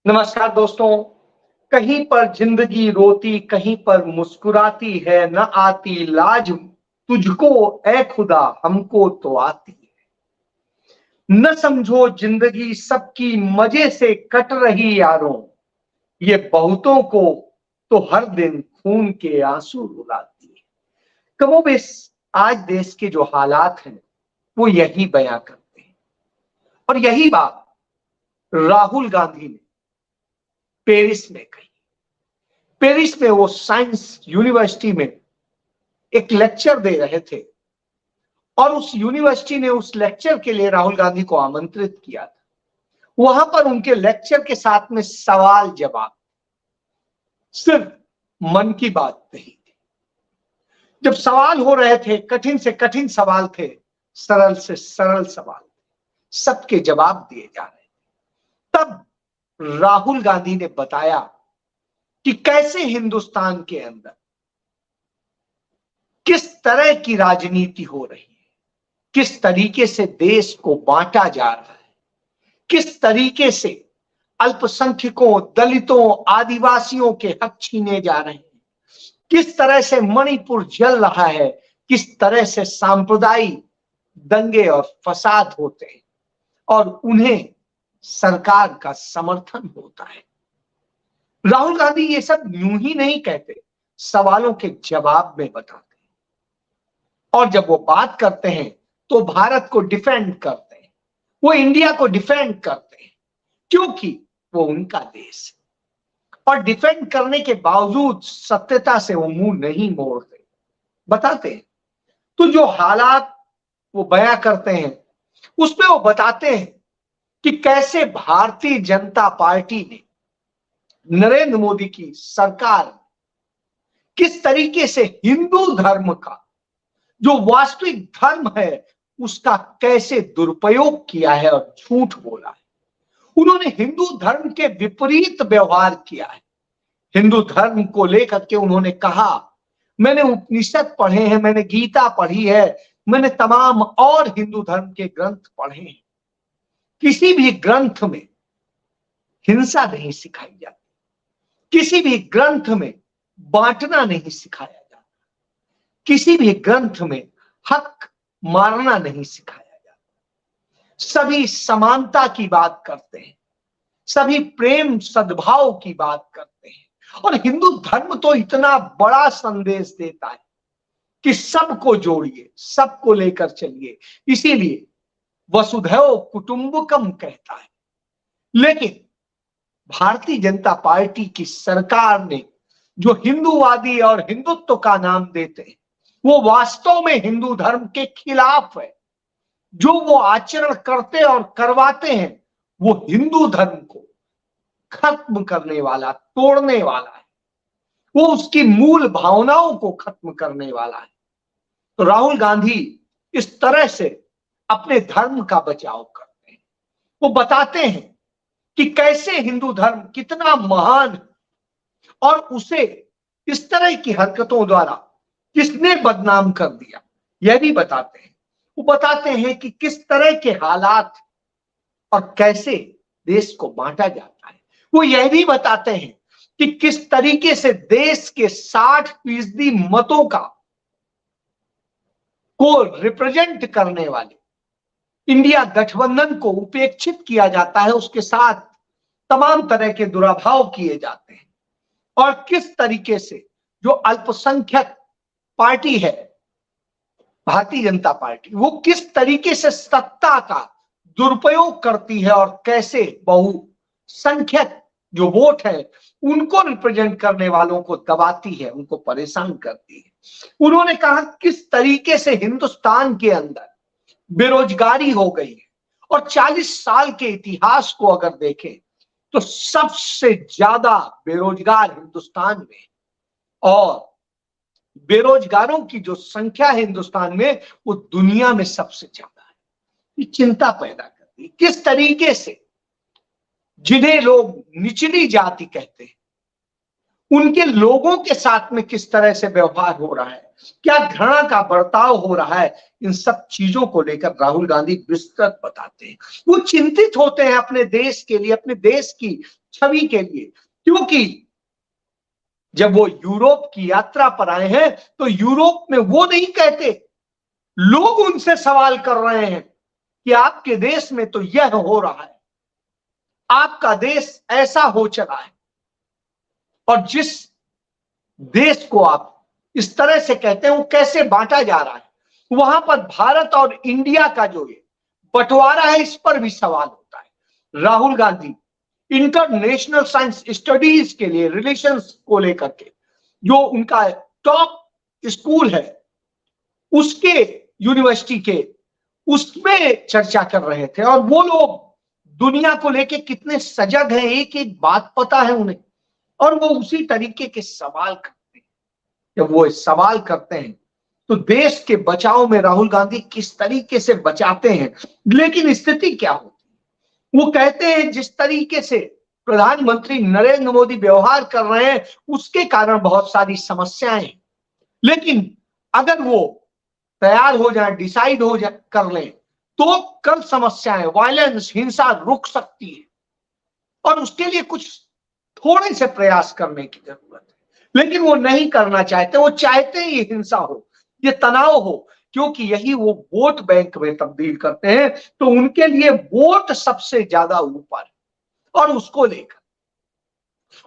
नमस्कार दोस्तों। कहीं पर जिंदगी रोती, कहीं पर मुस्कुराती है, न आती लाज तुझको ए खुदा, हमको तो आती है। न समझो जिंदगी सबकी मजे से कट रही यारों, ये बहुतों को तो हर दिन खून के आंसू रुलाती है। कमोबेश आज देश के जो हालात हैं वो यही बयां करते हैं, और यही बात राहुल गांधी ने पेरिस में कही। पेरिस में वो साइंस यूनिवर्सिटी में एक लेक्चर दे रहे थे, और उस यूनिवर्सिटी ने उस लेक्चर के लिए राहुल गांधी को आमंत्रित किया था। वहां पर उनके लेक्चर के साथ में सवाल जवाब, सिर्फ मन की बात नहीं थी। जब सवाल हो रहे थे, कठिन से कठिन सवाल थे, सरल से सरल सवाल, सबके जवाब दिए जा रहे थे। तब राहुल गांधी ने बताया कि कैसे हिंदुस्तान के अंदर किस तरह की राजनीति हो रही है, किस तरीके से देश को बांटा जा रहा है, किस तरीके से अल्पसंख्यकों, दलितों, आदिवासियों के हक छीने जा रहे हैं, किस तरह से मणिपुर जल रहा है, किस तरह से सांप्रदायिक दंगे और फसाद होते हैं और उन्हें सरकार का समर्थन होता है। राहुल गांधी ये सब यूं ही नहीं कहते, सवालों के जवाब में बताते हैं। और जब वो बात करते हैं तो भारत को डिफेंड करते हैं, वो इंडिया को डिफेंड करते हैं, क्योंकि वो उनका देश है। और डिफेंड करने के बावजूद सत्यता से वो मुंह नहीं मोड़ते, बताते हैं। तो जो हालात वो बयां करते हैं उसमें वो बताते हैं कि कैसे भारतीय जनता पार्टी ने, नरेंद्र मोदी की सरकार किस तरीके से हिंदू धर्म का जो वास्तविक धर्म है उसका कैसे दुरुपयोग किया है और झूठ बोला है। उन्होंने हिंदू धर्म के विपरीत व्यवहार किया है। हिंदू धर्म को लेकर के उन्होंने कहा, मैंने उपनिषद पढ़े हैं, मैंने गीता पढ़ी है, मैंने तमाम और हिंदू धर्म के ग्रंथ पढ़े हैं, किसी भी ग्रंथ में हिंसा नहीं सिखाई जाती, किसी भी ग्रंथ में बांटना नहीं सिखाया जाता, किसी भी ग्रंथ में हक मारना नहीं सिखाया जाता। सभी समानता की बात करते हैं, सभी प्रेम सद्भाव की बात करते हैं। और हिंदू धर्म तो इतना बड़ा संदेश देता है कि सबको जोड़िए, सबको लेकर चलिए, इसीलिए वसुधैव कुटुंबकम कहता है। लेकिन भारतीय जनता पार्टी की सरकार ने जो हिंदूवादी और हिंदुत्व का नाम देते हैं वो वास्तव में हिंदू धर्म के खिलाफ है। जो वो आचरण करते और करवाते हैं वो हिंदू धर्म को खत्म करने वाला, तोड़ने वाला है, वो उसकी मूल भावनाओं को खत्म करने वाला है। तो राहुल गांधी इस तरह से अपने धर्म का बचाव करते हैं। वो बताते हैं कि कैसे हिंदू धर्म कितना महान है और उसे इस तरह की हरकतों द्वारा किसने बदनाम कर दिया, यह भी बताते हैं। वो बताते हैं कि किस तरह के हालात और कैसे देश को बांटा जाता है। वो यह भी बताते हैं कि किस तरीके से देश के 60% मतों को रिप्रेजेंट करने वाले इंडिया गठबंधन को उपेक्षित किया जाता है, उसके साथ तमाम तरह के दुराभाव किए जाते हैं, और किस तरीके से जो अल्पसंख्यक पार्टी है भारतीय जनता पार्टी, वो किस तरीके से सत्ता का दुरुपयोग करती है और कैसे बहुसंख्यक जो वोट है उनको रिप्रेजेंट करने वालों को दबाती है, उनको परेशान करती है। उन्होंने कहा किस तरीके से हिंदुस्तान के अंदर बेरोजगारी हो गई है, और 40 साल के इतिहास को अगर देखें तो सबसे ज्यादा बेरोजगार हिंदुस्तान में, और बेरोजगारों की जो संख्या है हिंदुस्तान में वो दुनिया में सबसे ज्यादा है। ये चिंता पैदा करती है किस तरीके से जिन्हें लोग निचली जाति कहते हैं उनके लोगों के साथ में किस तरह से व्यवहार हो रहा है, क्या घृणा का बर्ताव हो रहा है, इन सब चीजों को लेकर राहुल गांधी विस्तृत बताते हैं। वो चिंतित होते हैं अपने देश के लिए, अपने देश की छवि के लिए, क्योंकि जब वो यूरोप की यात्रा पर आए हैं तो यूरोप में वो नहीं कहते, लोग उनसे सवाल कर रहे हैं कि आपके देश में तो यह हो रहा है, आपका देश ऐसा हो चला है, और जिस देश को आप इस तरह से कहते हैं वो कैसे बांटा जा रहा है। वहां पर भारत और इंडिया का जो ये बंटवारा है, इस पर भी सवाल होता है। Rahul Gandhi international science studies के लिए रिलेशंस को लेकर के, जो उनका टॉप स्कूल है उसके यूनिवर्सिटी के, उसमें चर्चा कर रहे थे, और वो लोग दुनिया को लेके कितने सजग हैं, एक एक बात पता है उन्हें, और वो उसी तरीके के सवाल करते हैं। जब वो सवाल करते हैं तो देश के बचाव में राहुल गांधी किस तरीके से बचाते हैं, लेकिन स्थिति क्या होती है, वो कहते हैं जिस तरीके से प्रधानमंत्री नरेंद्र मोदी व्यवहार कर रहे हैं उसके कारण बहुत सारी समस्याएं हैं, लेकिन अगर वो तैयार हो जाए, डिसाइड हो जाए, कर लें, तो कल समस्याएं, वायलेंस, हिंसा रुक सकती है, और उसके लिए कुछ थोड़े से प्रयास करने की जरूरत है। लेकिन वो नहीं करना चाहते, वो चाहते हैं ये हिंसा हो, ये तनाव हो, क्योंकि यही वो वोट बैंक में तब्दील करते हैं। तो उनके लिए वोट सबसे ज्यादा ऊपर, और उसको लेकर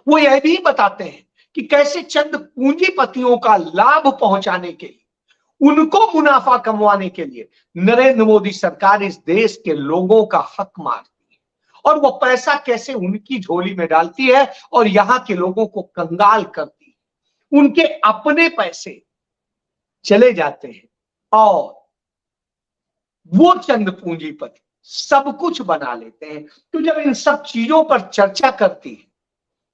वो यह भी बताते हैं कि कैसे चंद पूंजीपतियों का लाभ पहुंचाने के लिए, उनको मुनाफा कमवाने के लिए नरेंद्र मोदी सरकार इस देश के लोगों का हक मारती है, और वो पैसा कैसे उनकी झोली में डालती है और यहां के लोगों को कंगाल करती है। उनके अपने पैसे चले जाते हैं और वो चंद पूंजीपति सब कुछ बना लेते हैं। तो जब इन सब चीजों पर चर्चा करती है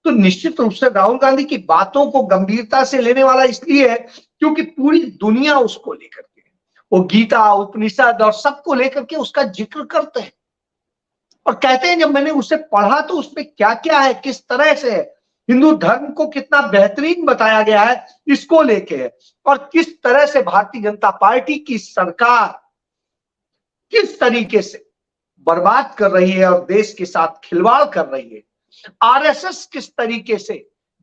तो निश्चित रूप से राहुल गांधी की बातों को गंभीरता से लेने वाला इसलिए है क्योंकि पूरी दुनिया उसको लेकर के, वो गीता, उपनिषद और सबको लेकर के उसका जिक्र करते हैं, और कहते हैं जब मैंने उसे पढ़ा तो उसमें क्या क्या है, किस तरह से है, हिंदू धर्म को कितना बेहतरीन बताया गया है, इसको लेके है, और किस तरह से भारतीय जनता पार्टी की सरकार किस तरीके से बर्बाद कर रही है और देश के साथ खिलवाड़ कर रही है, आरएसएस किस तरीके से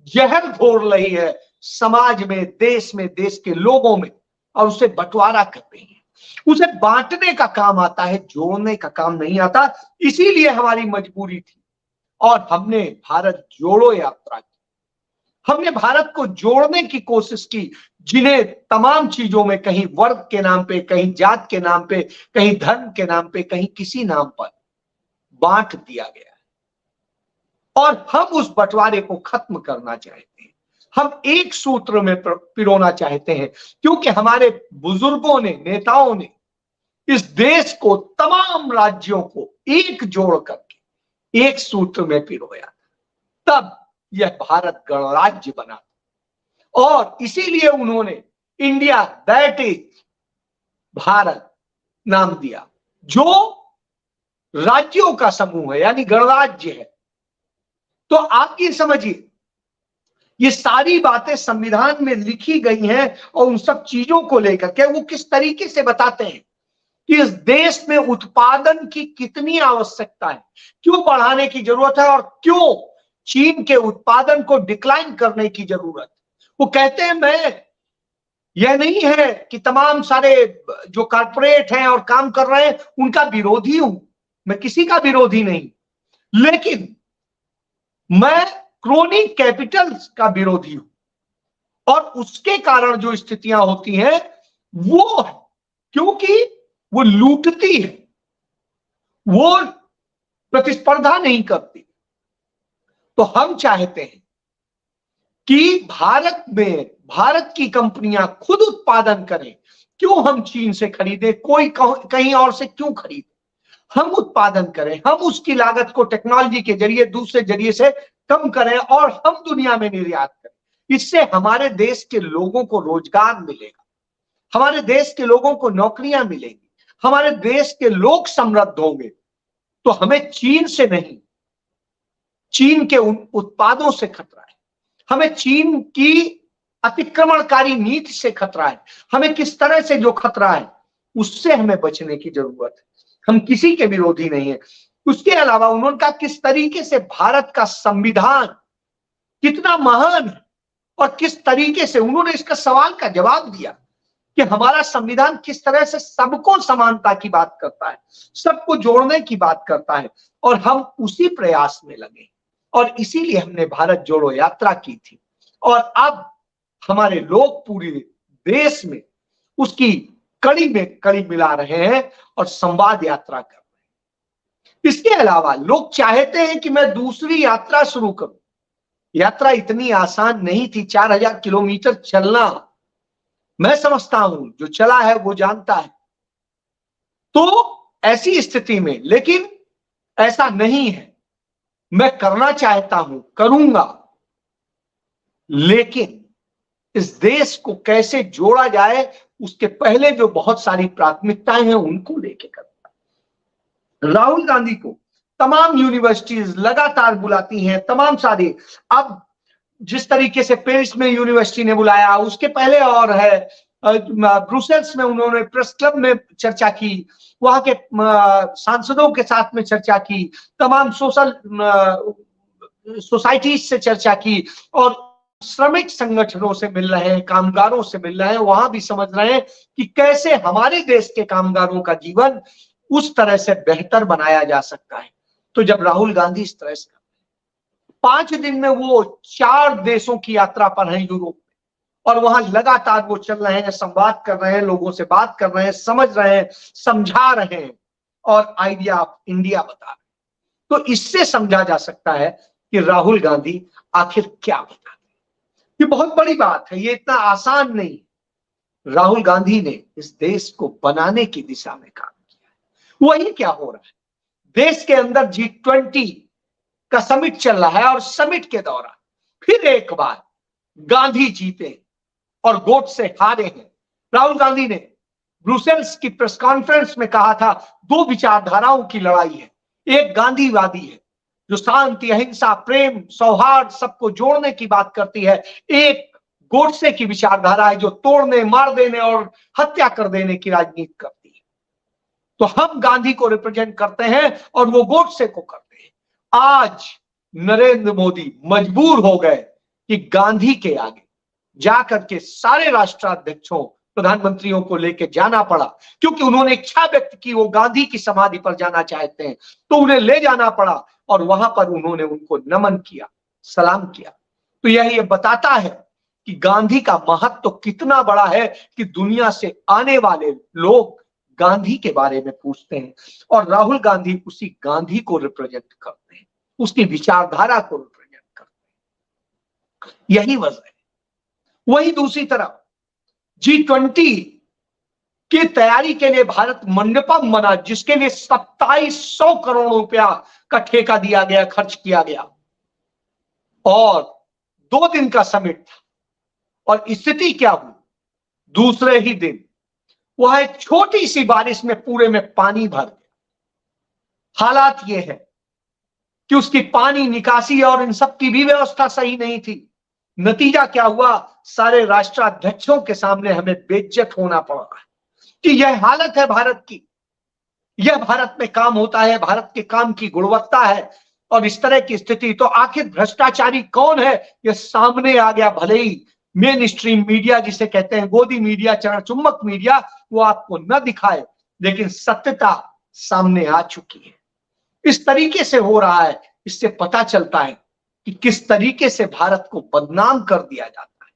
जहर घोर रही है समाज में, देश के लोगों में, और उसे बंटवारा कर रही है। उसे बांटने का काम आता है, जोड़ने का काम नहीं आता। इसीलिए हमारी मजबूरी थी और हमने भारत जोड़ो यात्रा की। हमने भारत को जोड़ने की कोशिश की, जिन्हें तमाम चीजों में कहीं वर्ग के नाम पे, कहीं जात के नाम पे, कहीं धर्म के नाम पे, कहीं किसी नाम पर बांट दिया गया, और हम उस बंटवारे को खत्म करना चाहते हैं। हम एक सूत्र में पिरोना चाहते हैं, क्योंकि हमारे बुजुर्गों ने, नेताओं ने इस देश को, तमाम राज्यों को एक जोड़ करके एक सूत्र में पिरोया, तब यह भारत गणराज्य बना, और इसीलिए उन्होंने इंडिया दैट इज भारत नाम दिया, जो राज्यों का समूह है, यानी गणराज्य है। तो आप ये समझिए, ये सारी बातें संविधान में लिखी गई हैं, और उन सब चीजों को लेकर के वो किस तरीके से बताते हैं कि इस देश में उत्पादन की कितनी आवश्यकता है, क्यों बढ़ाने की जरूरत है, और क्यों चीन के उत्पादन को डिक्लाइन करने की जरूरत। वो कहते हैं मैं, यह नहीं है कि तमाम सारे जो कारपोरेट हैं और काम कर रहे हैं उनका विरोधी हूं, मैं किसी का विरोधी नहीं, लेकिन मैं क्रोनी कैपिटल का विरोधी हूं, और उसके कारण जो स्थितियां होती हैं वो है क्योंकि वो लूटती है, वो प्रतिस्पर्धा नहीं करती। तो हम चाहते हैं कि भारत में, भारत की कंपनियां खुद उत्पादन करें, क्यों हम चीन से खरीदें, कोई कहीं और से क्यों खरीदे, हम उत्पादन करें, हम उसकी लागत को टेक्नोलॉजी के जरिए, दूसरे जरिए से कम करें, और हम दुनिया में निर्यात करें। इससे हमारे देश के लोगों को रोजगार मिलेगा, हमारे देश के लोगों को नौकरियां मिलेंगी, हमारे देश के लोग समृद्ध होंगे। तो हमें चीन से नहीं, चीन के उन उत्पादों से खतरा है, हमें चीन की अतिक्रमणकारी नीति से खतरा है, हमें किस तरह से जो खतरा है उससे हमें बचने की जरूरत है। हम किसी के विरोधी नहीं है। उसके अलावा उन्होंने कहा किस तरीके से भारत का संविधान कितना महान है और किस तरीके से उन्होंने इसका सवाल का जवाब दिया कि हमारा संविधान किस तरह से सबको समानता की बात करता है, सबको जोड़ने की बात करता है, और हम उसी प्रयास में लगे और इसीलिए हमने भारत जोड़ो यात्रा की थी। और अब हमारे लोग पूरे देश में उसकी कड़ी में कड़ी मिला रहे हैं और संवाद यात्रा कर रहे हैं। इसके अलावा लोग चाहते हैं कि मैं दूसरी यात्रा शुरू करूं। यात्रा इतनी आसान नहीं थी, 4000 किलोमीटर चलना। मैं समझता हूं जो चला है वो जानता है। तो ऐसी स्थिति में, लेकिन ऐसा नहीं है, मैं करना चाहता हूं, करूंगा, लेकिन इस देश को कैसे जोड़ा जाए उसके पहले जो बहुत सारी प्राथमिकताएं हैं उनको लेके करता। राहुल गांधी को तमाम यूनिवर्सिटीज लगातार बुलाती हैं, तमाम सारी। अब जिस तरीके से पेरिस में यूनिवर्सिटी ने बुलाया, उसके पहले और है ब्रुसेल्स में उन्होंने प्रेस क्लब में चर्चा की, वहां के सांसदों के साथ में चर्चा की, तमाम सोशल सोसाइटीज से चर्चा की, और श्रमिक संगठनों से मिल रहे हैं, कामगारों से मिल रहे हैं। वहां भी समझ रहे हैं कि कैसे हमारे देश के कामगारों का जीवन उस तरह से बेहतर बनाया जा सकता है। तो जब राहुल गांधी इस तरह से 5 दिन में वो 4 देशों की यात्रा पर हैं यूरोप में, और वहां लगातार वो चल रहे हैं, संवाद कर रहे हैं, लोगों से बात कर रहे हैं, समझ रहे हैं, समझा रहे हैं और आइडिया ऑफ इंडिया बता रहे हैं। तो इससे समझा जा सकता है कि राहुल गांधी आखिर क्या बताते हैं। ये बहुत बड़ी बात है, ये इतना आसान नहीं। राहुल गांधी ने इस देश को बनाने की दिशा में काम किया है। वही क्या हो रहा है, देश के अंदर G20 का समिट चल रहा है और समिट के दौरान फिर एक बार गांधी जीते और वोट से हारे हैं। राहुल गांधी ने ब्रुसेल्स की प्रेस कॉन्फ्रेंस में कहा था 2 विचारधाराओं की लड़ाई है। एक गांधीवादी है जो शांति, अहिंसा, प्रेम, सौहार्द, सबको जोड़ने की बात करती है। एक गोडसे की विचारधारा है जो तोड़ने, मार देने और हत्या कर देने की राजनीति करती है। तो हम गांधी को रिप्रेजेंट करते हैं और वो गोडसे को करते हैं। आज नरेंद्र मोदी मजबूर हो गए कि गांधी के आगे जाकर के सारे राष्ट्राध्यक्षों, प्रधानमंत्रियों को लेके जाना पड़ा, क्योंकि उन्होंने इच्छा व्यक्त की वो गांधी की समाधि पर जाना चाहते हैं, तो उन्हें ले जाना पड़ा और वहां पर उन्होंने उनको नमन किया, सलाम किया। तो यह ये बताता है कि गांधी का महत्व तो कितना बड़ा है कि दुनिया से आने वाले लोग गांधी के बारे में पूछते हैं और राहुल गांधी उसी गांधी को रिप्रेजेंट करते हैं, उसकी विचारधारा को रिप्रेजेंट करते हैं। यही वजह है। वही दूसरी तरफ G20 की तैयारी के लिए भारत मंडपम बना, जिसके लिए 2700 करोड़ रुपया का ठेका दिया गया, खर्च किया गया, और 2 दिन का समिट था। और स्थिति क्या हुई, दूसरे ही दिन वह एक छोटी सी बारिश में पूरे में पानी भर गया। हालात यह है कि उसकी पानी निकासी और इन सब की भी व्यवस्था सही नहीं थी। नतीजा क्या हुआ, सारे राष्ट्राध्यक्षों के सामने हमें बेइज्जत होना पड़ा कि यह हालत है भारत की, यह भारत में काम होता है, भारत के काम की गुणवत्ता है। और इस तरह की स्थिति, तो आखिर भ्रष्टाचारी कौन है, यह सामने आ गया। भले ही मेन स्ट्रीम मीडिया, जिसे कहते हैं गोदी मीडिया, चरण चुंबक मीडिया, वो आपको न दिखाए, लेकिन सत्यता सामने आ चुकी है। इस तरीके से हो रहा है, इससे पता चलता है कि किस तरीके से भारत को बदनाम कर दिया जाता है।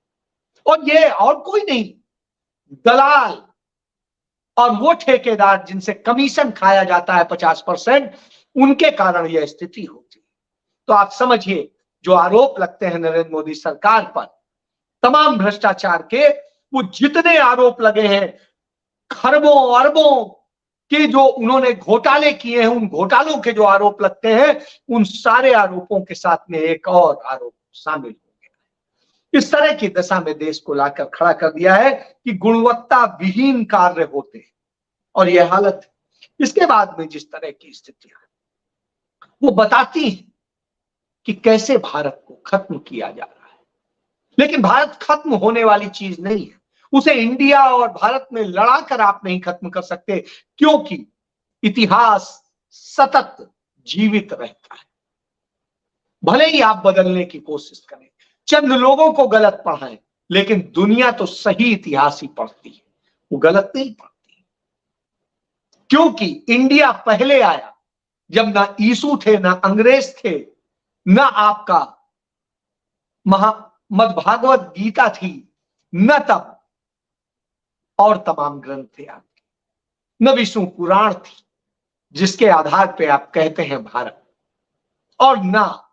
और ये और कोई नहीं, दलाल और वो ठेकेदार जिनसे कमीशन खाया जाता है 50%, उनके कारण यह स्थिति होती है। तो आप समझिए, जो आरोप लगते हैं नरेंद्र मोदी सरकार पर तमाम भ्रष्टाचार के, वो जितने आरोप लगे हैं, खरबों अरबों के जो उन्होंने घोटाले किए हैं, उन घोटालों के जो आरोप लगते हैं, उन सारे आरोपों के साथ में एक और आरोप शामिल हो गया। इस तरह की दशा में देश को लाकर खड़ा कर दिया है कि गुणवत्ता विहीन कार्य होते हैं, और यह हालत है। इसके बाद में जिस तरह की स्थितियां वो बताती हैं कि कैसे भारत को खत्म किया जा रहा है। लेकिन भारत खत्म होने वाली चीज नहीं है। उसे इंडिया और भारत में लड़ाकर आप नहीं खत्म कर सकते, क्योंकि इतिहास सतत जीवित रहता है। भले ही आप बदलने की कोशिश करें, चंद लोगों को गलत पढ़ाएं, लेकिन दुनिया तो सही इतिहास ही पढ़ती है, वो गलत नहीं पढ़ती। क्योंकि इंडिया पहले आया जब ना यीशु थे, ना अंग्रेज थे, ना आपका मद्भागवत गीता थी, न तब और तमाम ग्रंथ थे आपके, न विष्णु पुराण थी जिसके आधार पे आप कहते हैं भारत, और ना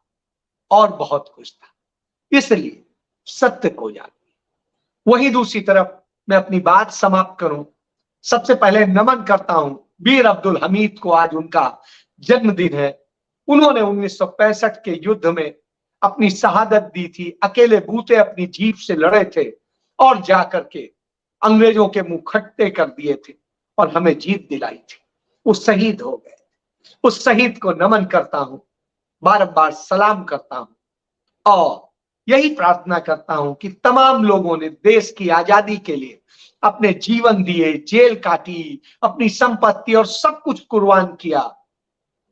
और बहुत कुछ था। इसलिए सत्य को जानिए। वहीं दूसरी तरफ मैं अपनी बात समाप्त करूं, सबसे पहले नमन करता हूं वीर अब्दुल हमीद को, आज उनका जन्मदिन है। उन्होंने 1965 के युद्ध में अपनी शहादत दी थी, अकेले बूते अपनी जीप से लड़े थे और जाकर के अंग्रेजों के मुंह खट्टे कर दिए थे और हमें जीत दिलाई थी। वो शहीद हो गए। उस शहीद को नमन करता हूं, बार-बार सलाम करता हूं और यही प्रार्थना करता हूं कि तमाम लोगों ने देश की आजादी के लिए अपने जीवन दिए, जेल काटी, अपनी संपत्ति और सब कुछ कुर्बान किया,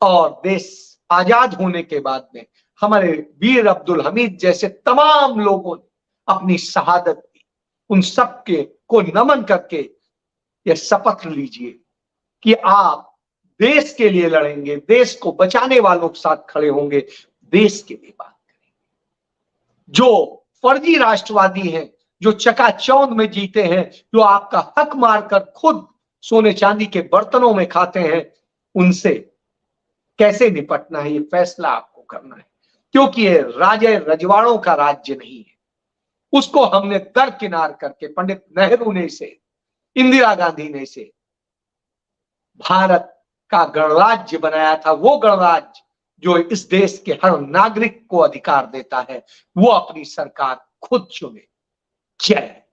और देश आजाद होने के बाद में हमारे वीर अब्दुल हमीद जैसे तमाम लोगों ने अपनी शहादत दी। उन सबके को नमन करके यह शपथ लीजिए कि आप देश के लिए लड़ेंगे, देश को बचाने वालों के साथ खड़े होंगे, देश के लिए बात करेंगे। जो फर्जी राष्ट्रवादी हैं, जो चकाचौंध में जीते हैं, जो आपका हक मारकर खुद सोने चांदी के बर्तनों में खाते हैं, उनसे कैसे निपटना है, ये फैसला आपको करना है। क्योंकि ये राजे रजवाड़ों का राज्य नहीं है। उसको हमने दरकिनार करके, पंडित नेहरू ने इसे, इंदिरा गांधी ने इसे भारत का गणराज्य बनाया था। वो गणराज्य जो इस देश के हर नागरिक को अधिकार देता है, वो अपनी सरकार खुद चुने। जय